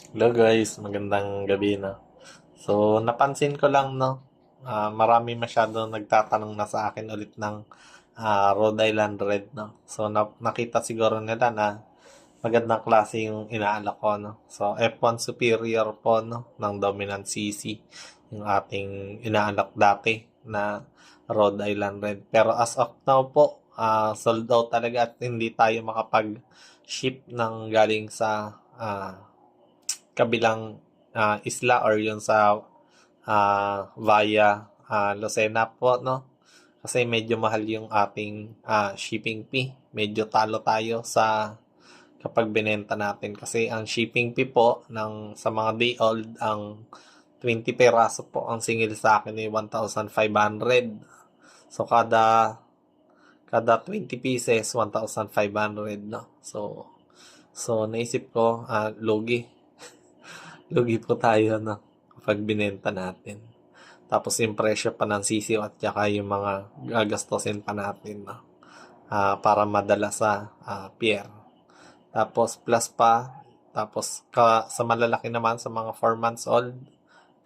Hello guys, magandang gabi na. So, napansin ko lang no, marami masyado nagtatanong na sa akin ulit ng Rhode Island Red no. So, nakita siguro nila na magandang klase yung inaalok ko no. So, F1 Superior po no ng Dominant CC yung ating inaalok dati na Rhode Island Red. Pero as of now po, sold out talaga at hindi tayo makapag-ship ng galing sa kabilang isla or yun sa via Lucena po, no? Kasi medyo mahal yung ating shipping fee. Medyo talo tayo sa kapag binenta natin. Kasi ang shipping fee po sa mga day old, ang 20 peraso po ang singil sa akin ay 1,500. So, kada 20 pieces, 1,500, no? So naisip ko, lugi. Lugi po tayo, no? Kapag binenta natin. Tapos yung presyo pa ng sisiw at saka yung mga gagastosin pa natin, no? Para madala sa pier. Tapos plus pa, tapos sa malalaki naman sa mga 4 months old,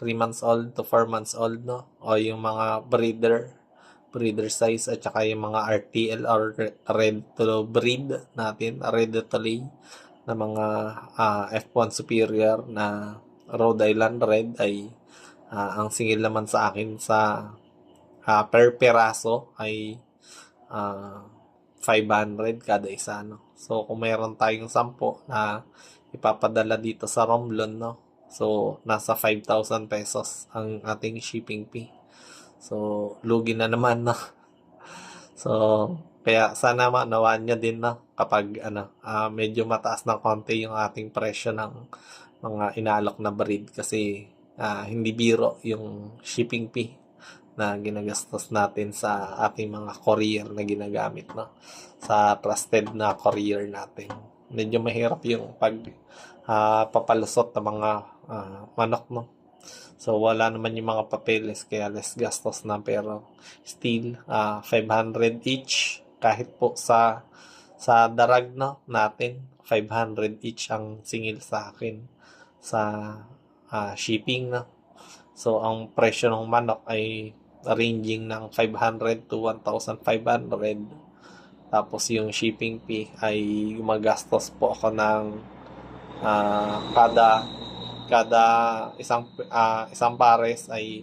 3 months old to 4 months old, no? O yung mga breeder size at saka yung mga RTL or ready to breed natin, ready to lay na mga F1 Superior na Rhode Island Red ay ang singil naman sa akin sa per peraso ay ah, 500 kada isa, no? So, kung mayroon tayong 10 na ipapadala dito sa Romblon, no? So, nasa 5,000 pesos ang ating shipping fee. So, lugi na naman, no? So, kaya sana maunawaan nyo din, no? Kapag medyo mataas ng konti yung ating presyo ng mga inaalok na breed kasi hindi biro yung shipping fee na ginagastos natin sa ating mga courier na ginagamit, no? Sa trusted na courier natin. Medyo mahirap yung papalusot ng mga manok, no? So, wala naman yung mga papeles kaya less gastos na pero still 500 each kahit po sa darag no natin 500 each ang singil sa akin sa shipping no. So, ang presyo ng manok ay ranging ng 500 to 1,500. Tapos yung shipping fee ay gumagastos po ako ng kada kada isang pares ay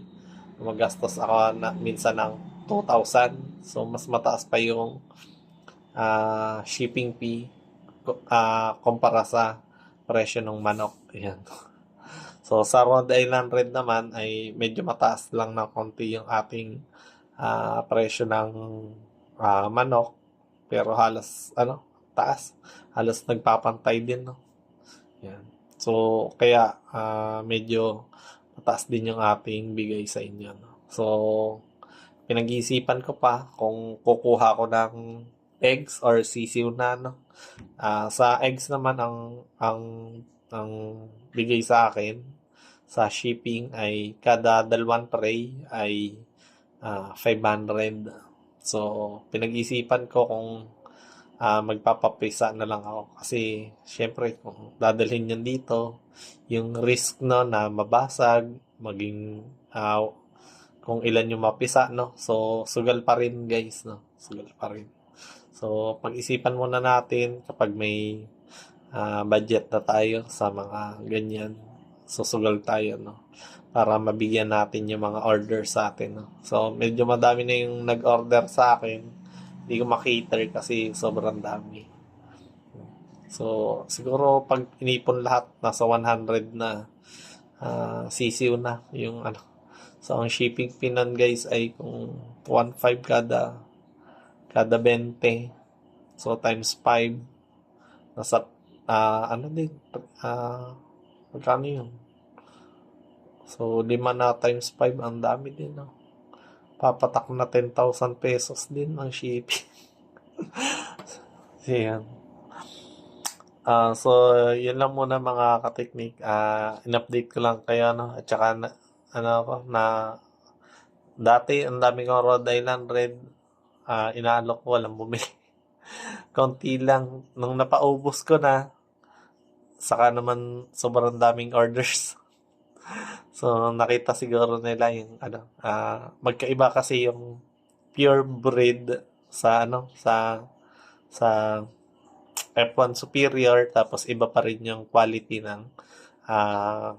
gumagastos ako na minsan ng 2,000. So mas mataas pa yung shipping fee kumpara sa presyo ng manok. Ayan. So sa Rhode Island Red naman ay medyo mataas lang ng konti yung ating presyo ng manok pero halos taas. Halos nagpapantay din, no? Yan. So, kaya medyo mataas din yung ating bigay sa inyo, no? So, pinag-iisipan ko pa kung kukuha ko ng eggs or sisiw na, no? Sa eggs naman ang bigay sa akin sa shipping ay kada dalawang tray ay 500. So, pinag-isipan ko kung magpapapisa na lang ako kasi syempre kung dadalhin yun dito yung risk no na mabasag maging kung ilan yung mapisa no so sugal pa rin guys no sugal pa rin so pag-isipan muna natin kapag may budget na tayo sa mga ganyan susugal tayo no para mabigyan natin yung mga order sa atin no so medyo madami na yung nag-order sa akin hindi ko makater kasi sobrang dami. So, siguro pag inipon lahat, nasa 100 na sisiw na yung ano. So, ang shipping fee nun guys ay kung 1.5 kada 20. So, times 5. Nasa, ano din, magkano yun? So, 5 na times 5, ang dami din, no? Papatak na 10,000 pesos din ang shipping. So, yan. So, yun lang muna mga kateknik. In-update ko lang kayo, no? At saka, dati, ang dami kong Rhode Island Red. Inaalok ko, walang bumili. Konti lang. Nung napaubos ko na, saka naman sobrang daming orders. So, nakita siguro nila yung magkaiba kasi yung pure breed sa sa F1 Superior, tapos iba pa rin yung quality ng ah,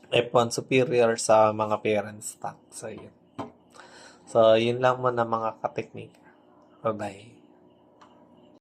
F1 Superior sa mga parent stock. So, yun. So, yun lang muna mga kateknik. Bye-bye.